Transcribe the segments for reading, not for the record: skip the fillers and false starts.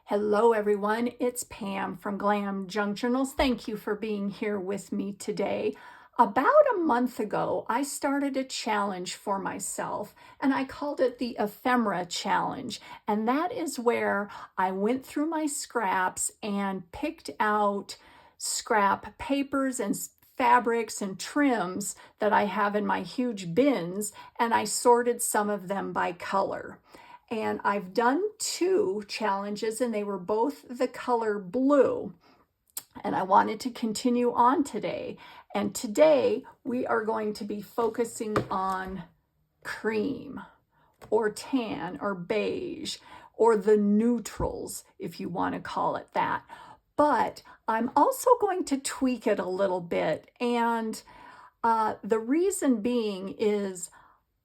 Hello everyone, it's Pam from GlamJunkJournals. Thank you for being here with me today. About a month ago, I started a challenge for myself and I called it the Ephemera Challenge. And that is where I went through my scraps and picked out scrap papers and fabrics and trims that I have in my huge bins, and I sorted some of them by color. And I've done 2 challenges and they were both the color blue. And I wanted to continue on today. And today we are going to be focusing on cream or tan or beige or the neutrals, if you want to call it that. But I'm also going to tweak it a little bit. And the reason being is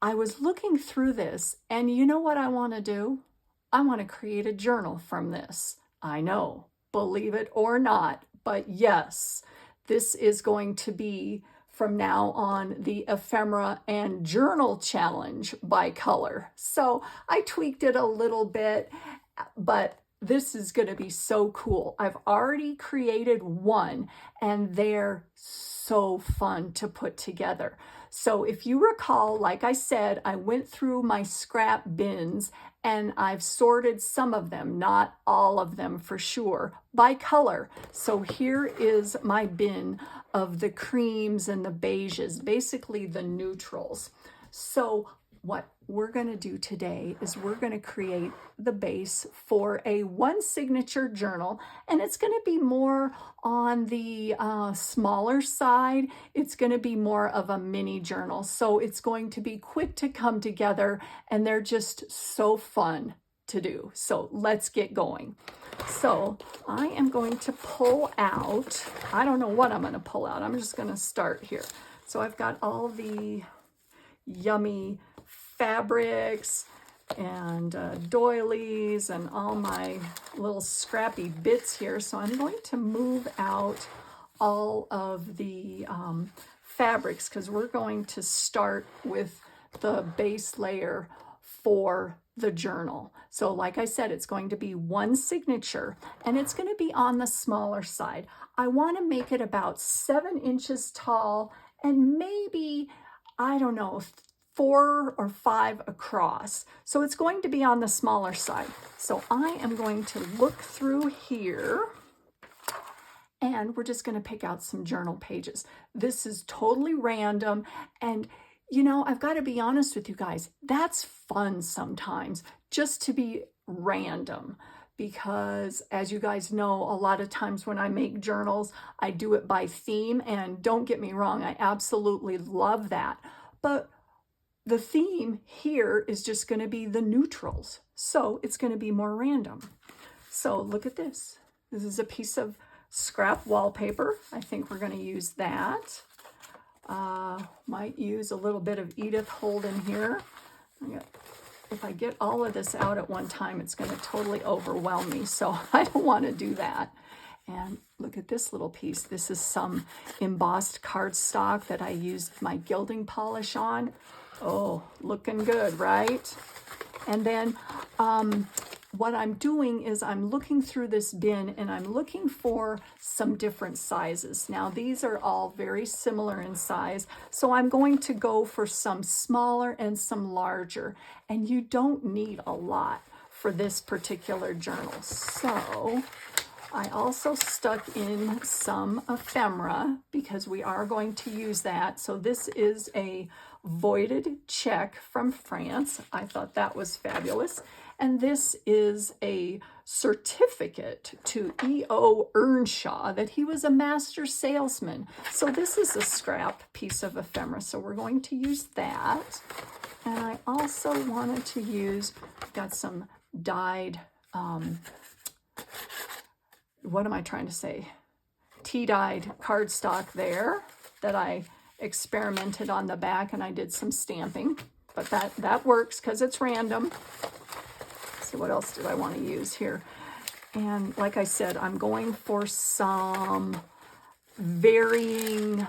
I was looking through this, and you know what I want to do? I want to create a journal from this. I know, believe it or not, but yes, this is going to be from now on the Ephemera and Journal Challenge by color. So I tweaked it a little bit, but this is going to be so cool. I've already created one, and they're so fun to put together. So if you recall, like I said, I went through my scrap bins and I've sorted some of them, not all of them for sure, by color. So here is my bin of the creams and the beiges, basically the neutrals. So what we're going to do today is we're going to create the base for a one signature journal, and it's going to be more on the smaller side. It's going to be more of a mini journal, so it's going to be quick to come together, and they're just so fun to do. So let's get going. So I am going to pull out, I don't know what I'm going to pull out. I'm just going to start here. So I've got all the yummy fabrics and doilies and all my little scrappy bits here. So I'm going to move out all of the fabrics because we're going to start with the base layer for the journal. So like I said, it's going to be one signature and it's going to be on the smaller side. I want to make it about 7 inches tall and maybe, I don't know, 4 or 5 across. So it's going to be on the smaller side. So I am going to look through here and we're just going to pick out some journal pages. This is totally random, and you know, I've got to be honest with you guys, that's fun sometimes just to be random, because as you guys know, a lot of times when I make journals, I do it by theme, and don't get me wrong, I absolutely love that. But the theme here is just going to be the neutrals. So it's going to be more random. So look at this. This is a piece of scrap wallpaper. I think we're going to use that. Might use a little bit of Edith Holden here. If I get all of this out at one time, it's going to totally overwhelm me. So I don't want to do that. And look at this little piece. This is some embossed cardstock that I used my gilding polish on. Oh, looking good, right? And then what I'm doing is I'm looking through this bin and I'm looking for some different sizes. Now, these are all very similar in size, so I'm going to go for some smaller and some larger. And you don't need a lot for this particular journal. So I also stuck in some ephemera because we are going to use that. So this is a voided check from France. I thought that was fabulous. And this is a certificate to E.O. Earnshaw that he was a master salesman. So this is a scrap piece of ephemera. So we're going to use that. And I also wanted to use, got some dyed, what am I trying to say? Tea-dyed cardstock there that I experimented on the back, and I did some stamping, but that works because it's random. So what else did I want to use here? And like I said, I'm going for some varying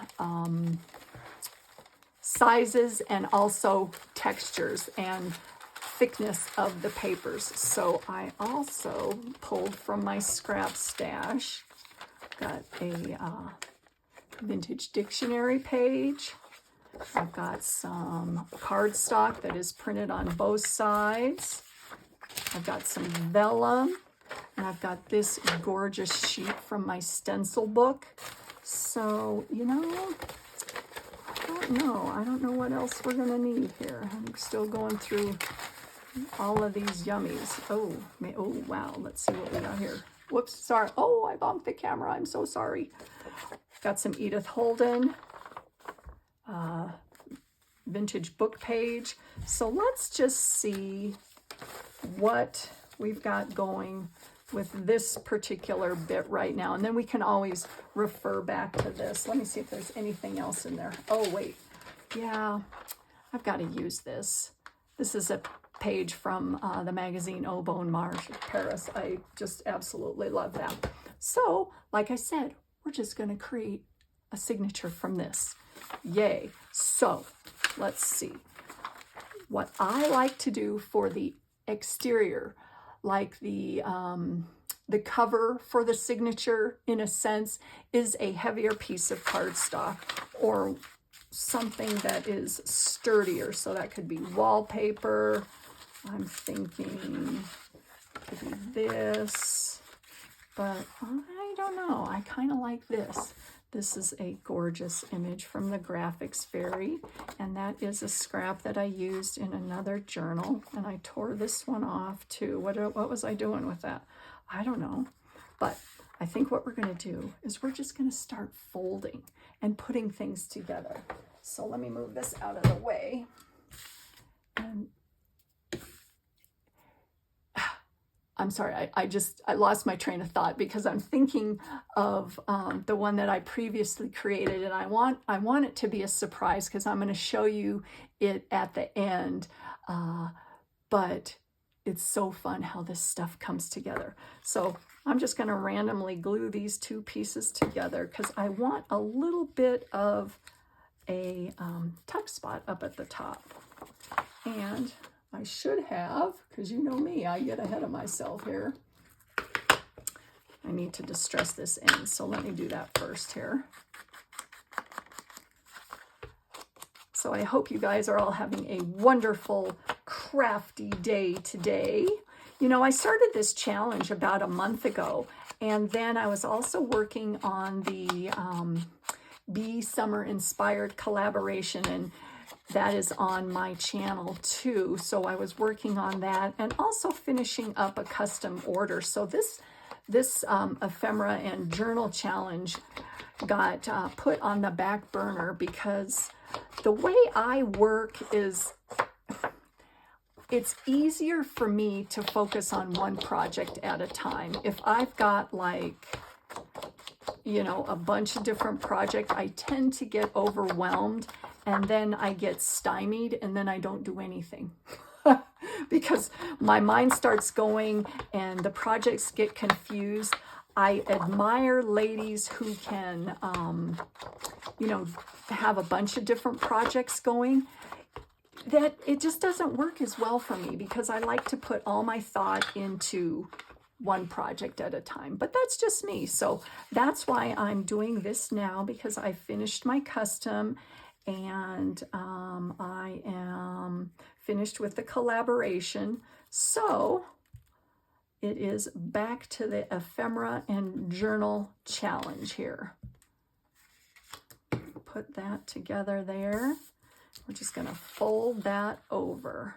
sizes and also textures and thickness of the papers. So I also pulled from my scrap stash, got a vintage dictionary page. I've got some cardstock that is printed on both sides. I've got some vellum, and I've got this gorgeous sheet from my stencil book. So, you know, I don't know what else we're gonna need here. I'm still going through all of these yummies. Oh wow, let's see what we got here. Whoops, sorry. Oh, I bumped the camera, I'm so sorry. Got some Edith Holden, vintage book page. So let's just see what we've got going with this particular bit right now. And then we can always refer back to this. Let me see if there's anything else in there. Oh, wait. Yeah, I've got to use this. This is a page from the magazine Au Bon Marche of Paris. I just absolutely love that. So, like I said, we're just going to create a signature from this. Yay. So, let's see. What I like to do for the exterior, like the cover for the signature, in a sense, is a heavier piece of cardstock or something that is sturdier. So that could be wallpaper. I'm thinking it could be this, but I don't know. I kind of like this. This is a gorgeous image from the Graphics Fairy, and that is a scrap that I used in another journal, and I tore this one off too. What was I doing with that? I don't know, but I think what we're going to do is we're just going to start folding and putting things together. So let me move this out of the way. And I'm sorry, I lost my train of thought because I'm thinking of the one that I previously created, and I want it to be a surprise because I'm going to show you it at the end. But it's so fun how this stuff comes together. So I'm just going to randomly glue these two pieces together because I want a little bit of a tuck spot up at the top. And I should have, because you know me, I get ahead of myself here. I need to distress this in, so let me do that first here. So I hope you guys are all having a wonderful, crafty day today. You know, I started this challenge about a month ago, and then I was also working on the Bee Summer Inspired collaboration, and that is on my channel too. So I was working on that and also finishing up a custom order. So this ephemera and journal challenge got put on the back burner because the way I work is it's easier for me to focus on one project at a time. If I've got like, you know, a bunch of different projects, I tend to get overwhelmed and then I get stymied and then I don't do anything because my mind starts going and the projects get confused. I admire ladies who can, you know, have a bunch of different projects going. That it just doesn't work as well for me because I like to put all my thought into one project at a time, but that's just me. So that's why I'm doing this now, because I finished my custom and I am finished with the collaboration. So it is back to the ephemera and journal challenge here. Put that together there. We're just going to fold that over.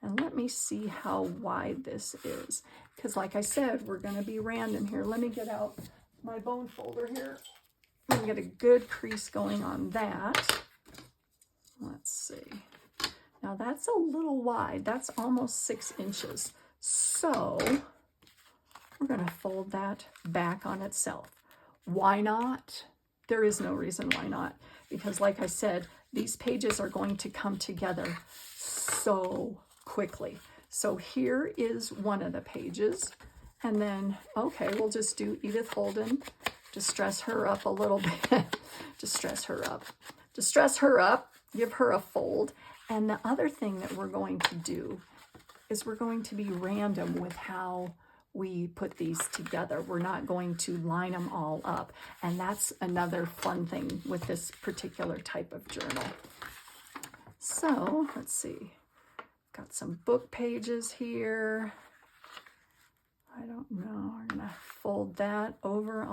And let me see how wide this is. Because like I said, we're going to be random here. Let me get out my bone folder here. I'm going to get a good crease going on that. Let's see. Now that's a little wide. That's almost 6 inches. So we're going to fold that back on itself. Why not? There is no reason why not. Because like I said, these pages are going to come together so quickly. So here is one of the pages. And then, okay, we'll just do Edith Holden. Distress her up a little bit. Distress her up. Distress her up. give her a fold. And the other thing that we're going to do is we're going to be random with how we put these together. We're not going to line them all up. And that's another fun thing with this particular type of journal. So let's see, got some book pages here. I don't know, we're gonna fold that over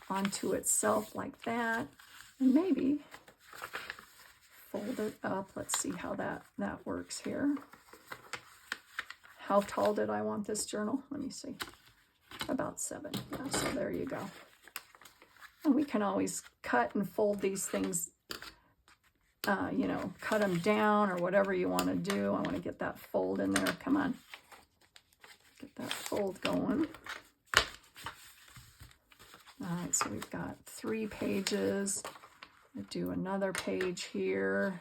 onto itself like that. And maybe fold it up. Let's see how that works here. How tall did I want this journal? Let me see. About 7. Yeah, so there you go. And we can always cut and fold these things, you know, cut them down or whatever you want to do. I want to get that fold in there. Come on. Get that fold going. All right, so we've got 3 pages. We'll do another page here.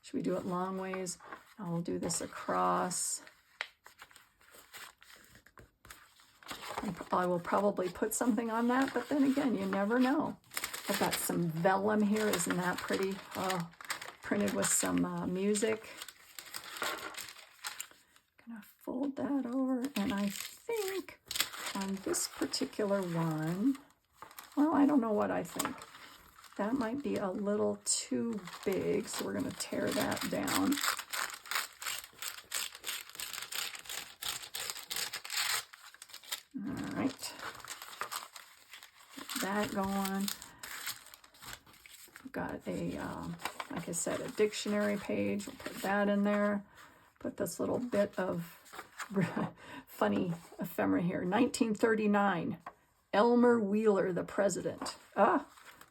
Should we do it long ways? I'll do this across. I will probably put something on that, but then again, you never know. I've got some vellum here. Isn't that pretty? Oh, printed with some music. Gonna fold that over, and I think on this particular one, well, I don't know what I think. That might be a little too big, so we're gonna tear that down. All right, get that going. We've got a, like I said, a dictionary page. We'll put that in there. Put this little bit of funny ephemera here. 1939, Elmer Wheeler, the president. Ah,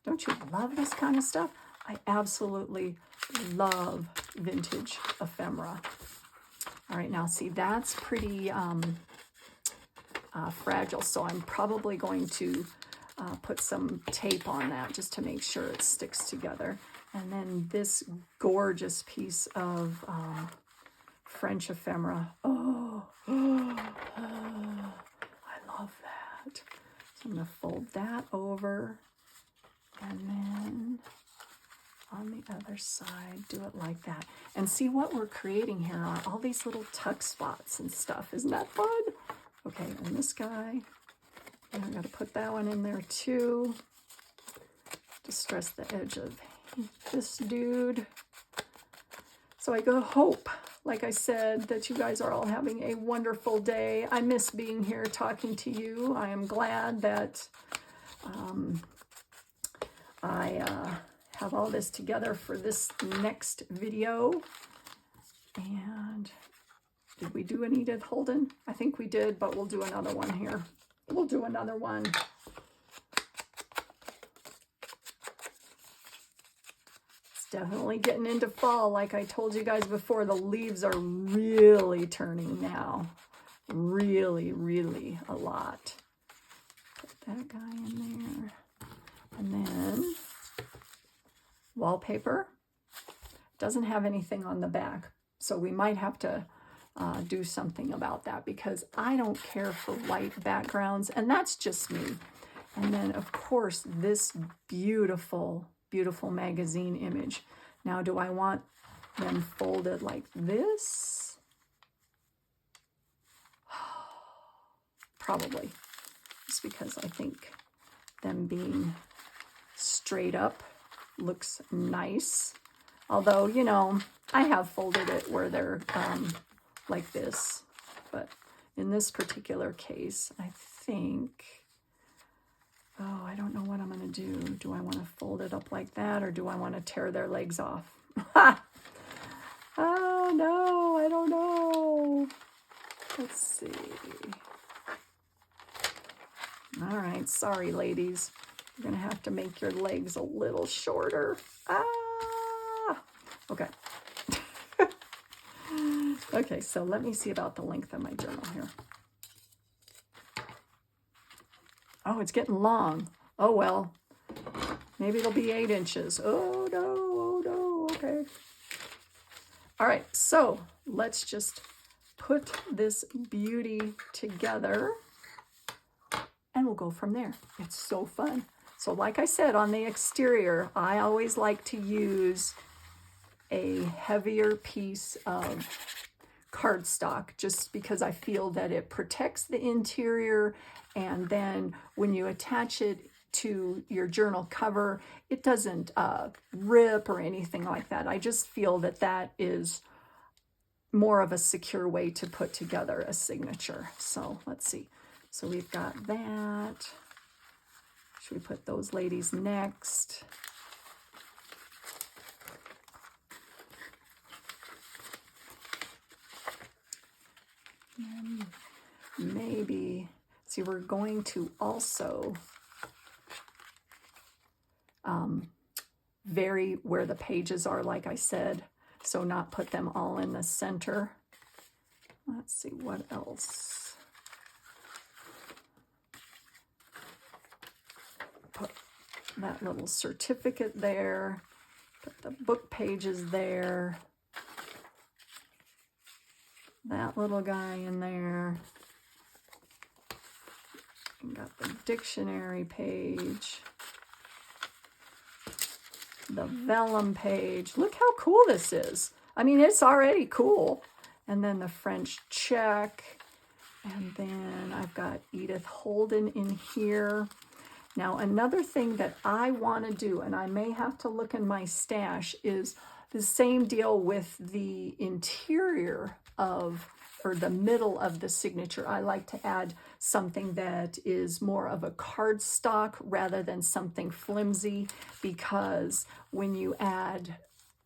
don't you love this kind of stuff? I absolutely love vintage ephemera. All right, now see, that's pretty fragile, so I'm probably going to put some tape on that just to make sure it sticks together. And then this gorgeous piece of French ephemera. Oh, I love that. So I'm going to fold that over, and then on the other side, do it like that. And see what we're creating here are all these little tuck spots and stuff. Isn't that fun? Okay, and this guy, and I'm going to put that one in there too. Distress the edge of this dude. So I go hope, like I said, that you guys are all having a wonderful day. I miss being here talking to you. I am glad that I have all this together for this next video. And did we do an Edith Holden? I think we did, but we'll do another one here. We'll do another one. It's definitely getting into fall. Like I told you guys before, the leaves are really turning now. Really, really a lot. Put that guy in there. And then wallpaper. Doesn't have anything on the back, so we might have to do something about that, because I don't care for white backgrounds, and that's just me. And then of course this beautiful, beautiful magazine image. Now, do I want them folded like this? Probably, just because I think them being straight up looks nice. Although, you know, I have folded it where they're like this, but in this particular case, I think, oh, I don't know what I'm going to do. Do I want to fold it up like that, or do I want to tear their legs off? Oh, no, I don't know. Let's see. All right, sorry, ladies. You're going to have to make your legs a little shorter. Ah, okay. Okay, so let me see about the length of my journal here. Oh, it's getting long. Oh, well, maybe it'll be 8 inches. Oh, no, okay. All right, so let's just put this beauty together, and we'll go from there. It's so fun. So like I said, on the exterior, I always like to use a heavier piece of cardstock, just because I feel that it protects the interior, and then when you attach it to your journal cover, it doesn't rip or anything like that. I just feel that that is more of a secure way to put together a signature. So let's see. So we've got that. Should we put those ladies next? And maybe, see, we're going to also vary where the pages are, like I said, so not put them all in the center. Let's see, what else? Put that little certificate there, put the book pages there, that little guy in there, and got the dictionary page, the vellum page. Look how cool this is. I mean, it's already cool. And then the French check. And then I've got Edith Holden in here. Now, another thing that I want to do, and I may have to look in my stash, is the same deal with the interior of, or the middle of the signature. I like to add something that is more of a cardstock rather than something flimsy, because when you add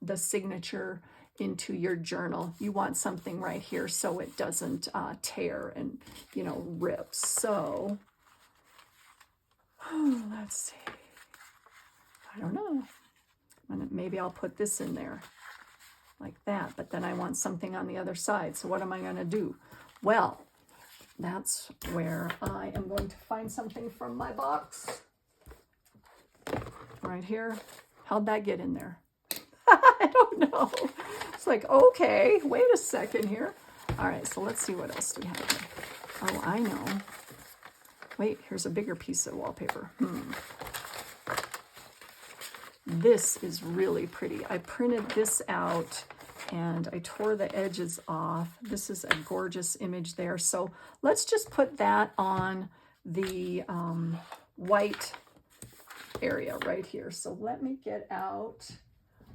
the signature into your journal, you want something right here so it doesn't tear and, you know, rip. So let's see. I don't know. Maybe I'll put this in there like that, but then I want something on the other side. So what am I going to do? Well, that's where I am going to find something from my box. Right here. How'd that get in there? I don't know. It's like, okay, wait a second here. All right, so let's see what else we have here. Oh, I know. Wait, here's a bigger piece of wallpaper. This is really pretty. I printed this out and I tore the edges off. This is a gorgeous image there. So let's just put that on the white area right here. So let me get out.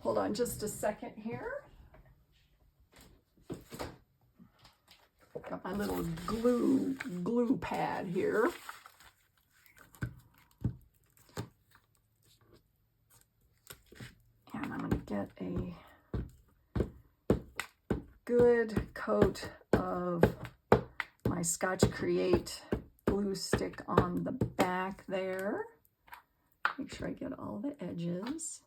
Hold on just a second here. Got my little glue pad here. And I'm going to get a good coat of my Scotch Create glue stick on the back there. Make sure I get all the edges.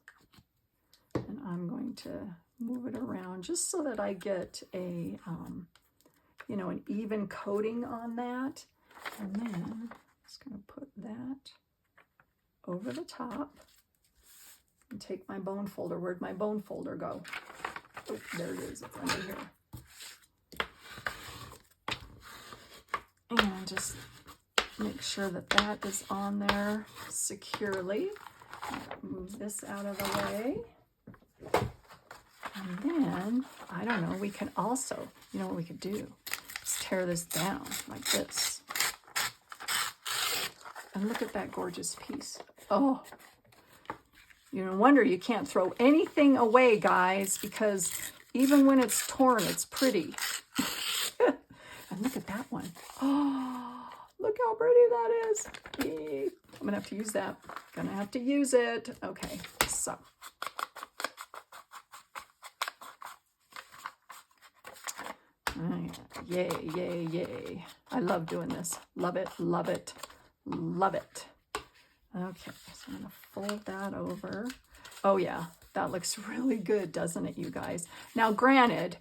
And I'm going to move it around just so that I get a, you know, an even coating on that. And then I'm just going to put that over the top and take my bone folder. Where'd my bone folder go? Oh, there it is. It's under here. And just make sure that that is on there securely. Move this out of the way. And then, I don't know, we can also, you know what we could do? Just tear this down like this. And look at that gorgeous piece. Oh, you no wonder you can't throw anything away, guys, because even when it's torn, it's pretty. And look at that one. Oh, look how pretty that is. I'm gonna have to use that. Gonna have to use it. Okay, so. Yay, yay, yay. I love doing this. Love it, love it, love it. Okay, so I'm gonna fold that over. Oh yeah, that looks really good, doesn't it, you guys? Now, granted,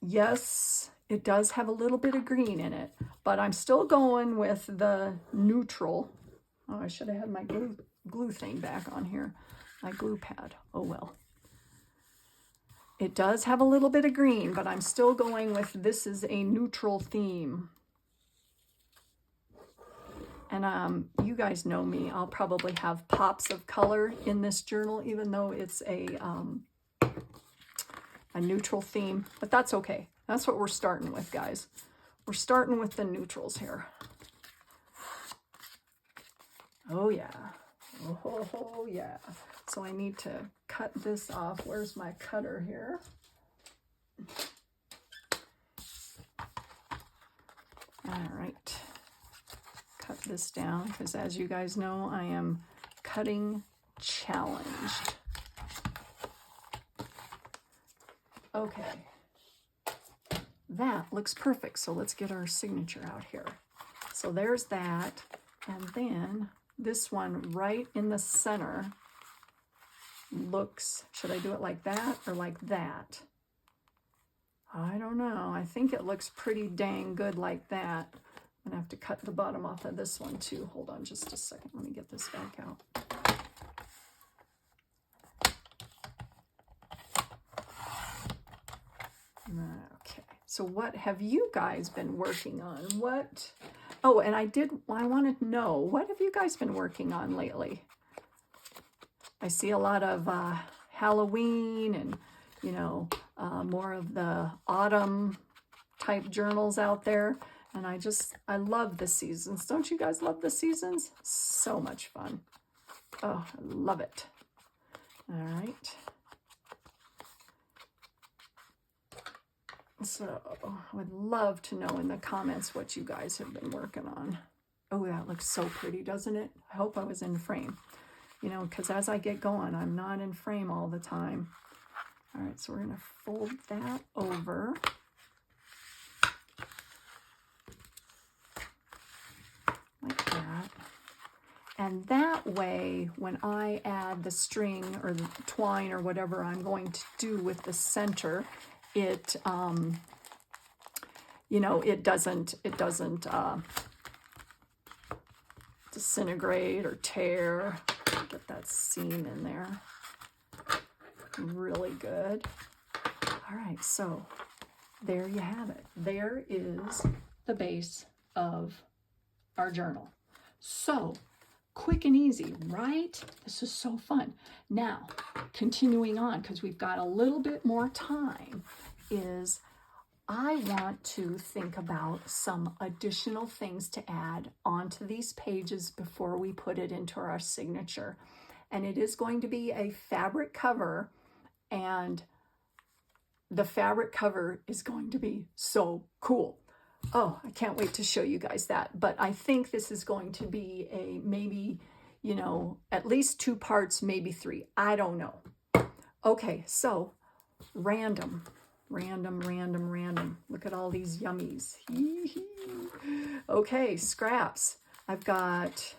yes, it does have a little bit of green in it, but I'm still going with the neutral. Oh, I should have had my glue thing back on here. My glue pad. Oh well. It does have a little bit of green, but I'm still going with this is a neutral theme. And you guys know me. I'll probably have pops of color in this journal, even though it's a a neutral theme, but that's okay. That's what we're starting with, guys. We're starting with the neutrals here. Oh yeah. Oh yeah. So I need to cut this off. Where's my cutter here? All right. Cut this down because, as you guys know, I am cutting challenged. Okay. That looks perfect. So let's get our signature out here. So there's that. And then this one right in the center looks, should I do it like that or like that? I don't know. I think it looks pretty dang good like that. I'm gonna have to cut the bottom off of this one too. Hold on just a second. Let me get this back out. Okay, so what have you guys been working on? What? Oh, and I wanted to know, what have you guys been working on lately? I see a lot of Halloween and, you know, more of the autumn type journals out there. And I love the seasons. Don't you guys love the seasons? So much fun. Oh, I love it. All right. So I would love to know in the comments what you guys have been working on. Oh, that looks so pretty, doesn't it? I hope I was in frame, you know, because as I get going, I'm not in frame all the time. All right, so we're going to fold that over. Like that. And that way, when I add the string or the twine or whatever I'm going to do with the center, it, you know, it doesn't disintegrate or tear. Get that seam in there. Really good. All right, so there you have it. There is the base of our journal. So quick and easy, right? This is so fun. Now, continuing on, because we've got a little bit more time, is I want to think about some additional things to add onto these pages before we put it into our signature. And it is going to be a fabric cover, and the fabric cover is going to be so cool. Oh, I can't wait to show you guys that. But I think this is going to be a maybe, you know, at least 2 parts, maybe 3. I don't know. Okay, so random. Look at all these yummies. Okay, scraps. I've got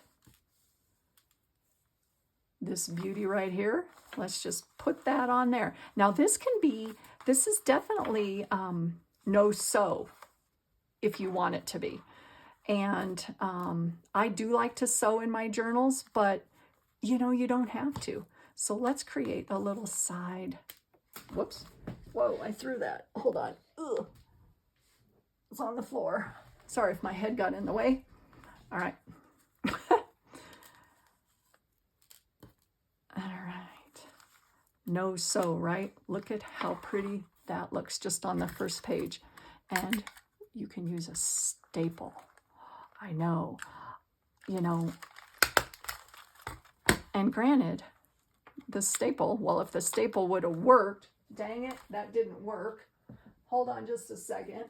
this beauty right here. Let's just put that on there. Now this is definitely no sew if you want it to be. And I do like to sew in my journals, but you know, you don't have to. So let's create a little side. Whoops. Whoa, I threw that. Hold on. Ugh. It's on the floor. Sorry if my head got in the way. All right. All right. No sew, right? Look at how pretty that looks just on the first page. And you can use a staple. I know, you know, and granted, the staple, well, if the staple would have worked, dang it, that didn't work. Hold on just a second.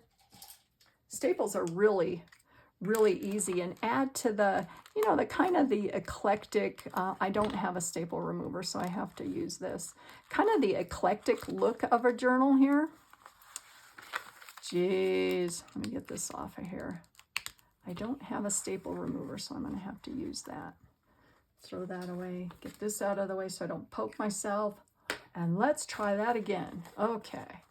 Staples are really, really easy and add to the, you know, the kind of the eclectic, I don't have a staple remover, so I have to use this. Kind of the eclectic look of a journal here. Jeez, let me get this off of here. I don't have a staple remover, so I'm going to have to use that. Throw that away. Get this out of the way so I don't poke myself. And let's try that again. Okay.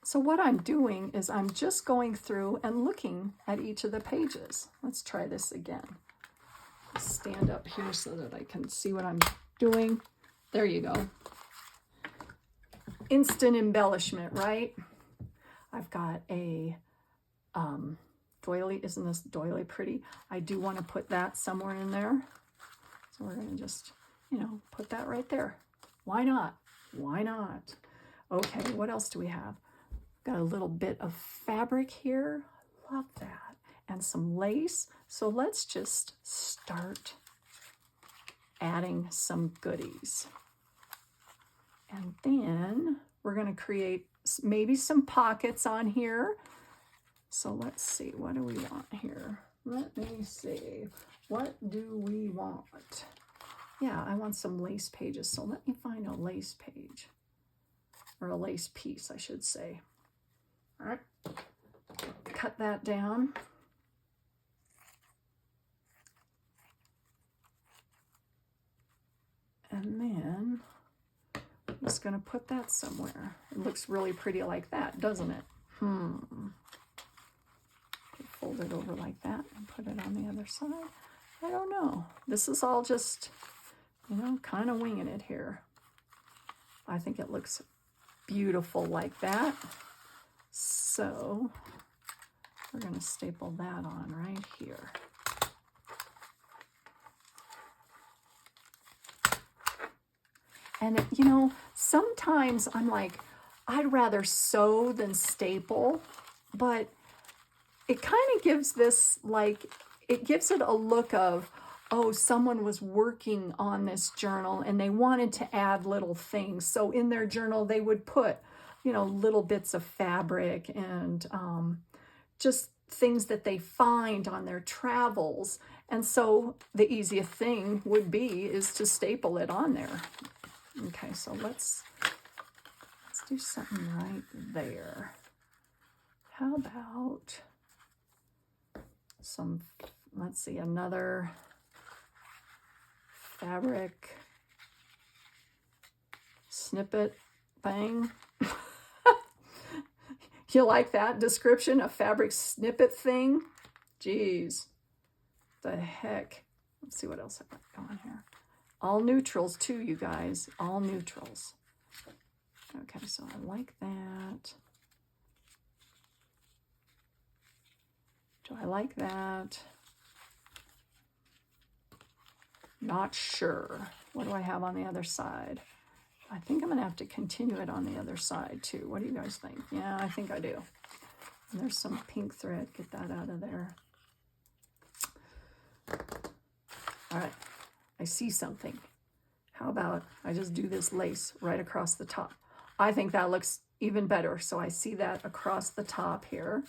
So what I'm doing is I'm just going through and looking at each of the pages. Let's try this again. Stand up here so that I can see what I'm doing. There you go. Instant embellishment, right? I've got a doily. Isn't this doily pretty? I do want to put that somewhere in there. So we're going to just, you know, put that right there. Why not? Why not? Okay, what else do we have? Got a little bit of fabric here. Love that. And some lace. So let's just start adding some goodies. And then we're going to create maybe some pockets on here. So let's see, what do we want here? Let me see, what do we want? Yeah, I want some lace pages. So let me find a lace page, or a lace piece, I should say. All right, cut that down. And then I'm just going to put that somewhere. It looks really pretty like that, doesn't it? Fold it over like that and put it on the other side. I don't know. This is all just, you know, kind of winging it here. I think it looks beautiful like that. So we're going to staple that on right here. And, you know, sometimes I'm like, I'd rather sew than staple, but it kind of gives this, like, it gives it a look of, oh, someone was working on this journal and they wanted to add little things. So in their journal, they would put, you know, little bits of fabric and just things that they find on their travels. And so the easiest thing would be is to staple it on there. Okay, so let's do something right there. How about some, let's see, another fabric snippet thing. You like that description, a fabric snippet thing? Jeez, the heck. Let's see what else I got going here. All neutrals too, you guys, all neutrals. Okay, so I like that. Do I like that? Not sure. What do I have on the other side? I think I'm gonna have to continue it on the other side too. What do you guys think? Yeah, I think I do. And there's some pink thread, get that out of there. All right, I see something. How about I just do this lace right across the top? I think that looks even better. So I see that across the top here.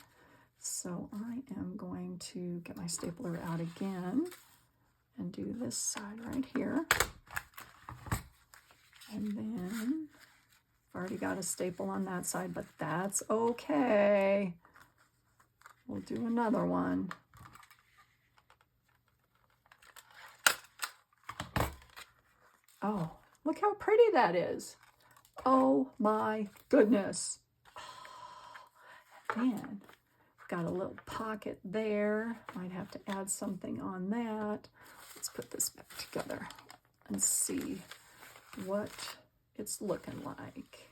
So I am going to get my stapler out again and do this side right here. And then I've already got a staple on that side, but that's okay. We'll do another one. Oh, look how pretty that is. Oh my goodness. And got a little pocket there. Might have to add something on that. Let's put this back together and see what it's looking like.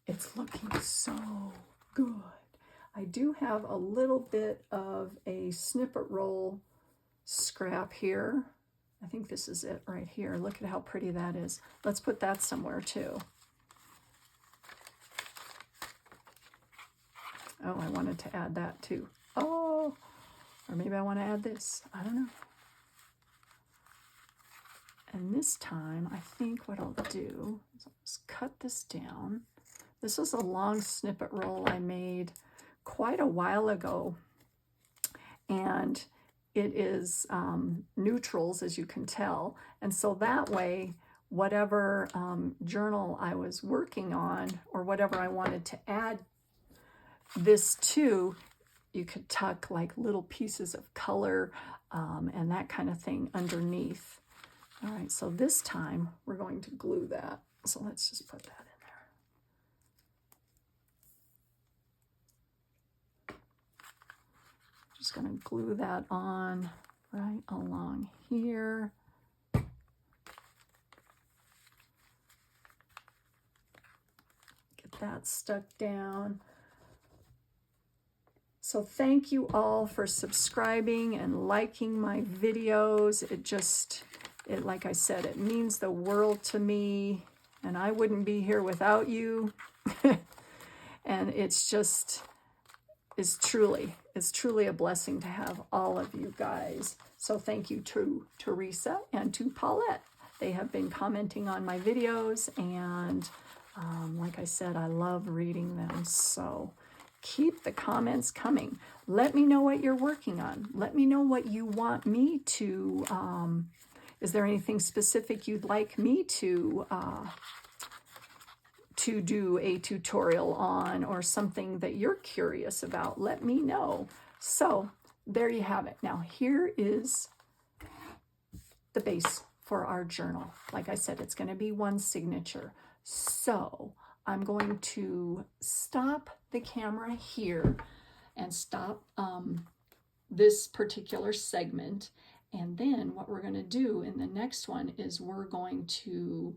It's looking so good. I do have a little bit of a snippet roll scrap here. I think this is it right here. Look at how pretty that is. Let's put that somewhere too. Oh, I wanted to add that too. Oh, or maybe I want to add this. I don't know. And this time, I think what I'll do is I'll just cut this down. This is a long snippet roll I made quite a while ago. And it is neutrals, as you can tell. And so that way, whatever journal I was working on or whatever I wanted to add this to, you could tuck like little pieces of color and that kind of thing underneath. All right, so this time we're going to glue that. So let's just put that in there. Just going to glue that on right along here. Get that stuck down. So thank you all for subscribing and liking my videos. It just like I said, it means the world to me, and I wouldn't be here without you. And it's truly a blessing to have all of you guys. So thank you to Teresa and to Paulette. They have been commenting on my videos, and like I said, I love reading them. So keep the comments coming. Let me know what you're working on. Let me know what you want me to, is there anything specific you'd like me to do a tutorial on, or something that you're curious about? Let me know. So there you have it. Now here is the base for our journal. Like I said, it's going to be one signature. So I'm going to stop the camera here and stop this particular segment. And then what we're going to do in the next one is we're going to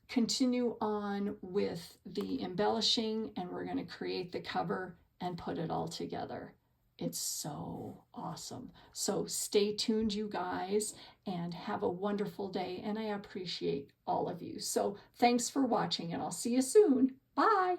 continue on with the embellishing, and we're going to create the cover and put it all together. It's so awesome. So stay tuned, you guys, and have a wonderful day. And I appreciate all of you. So thanks for watching, and I'll see you soon. Bye.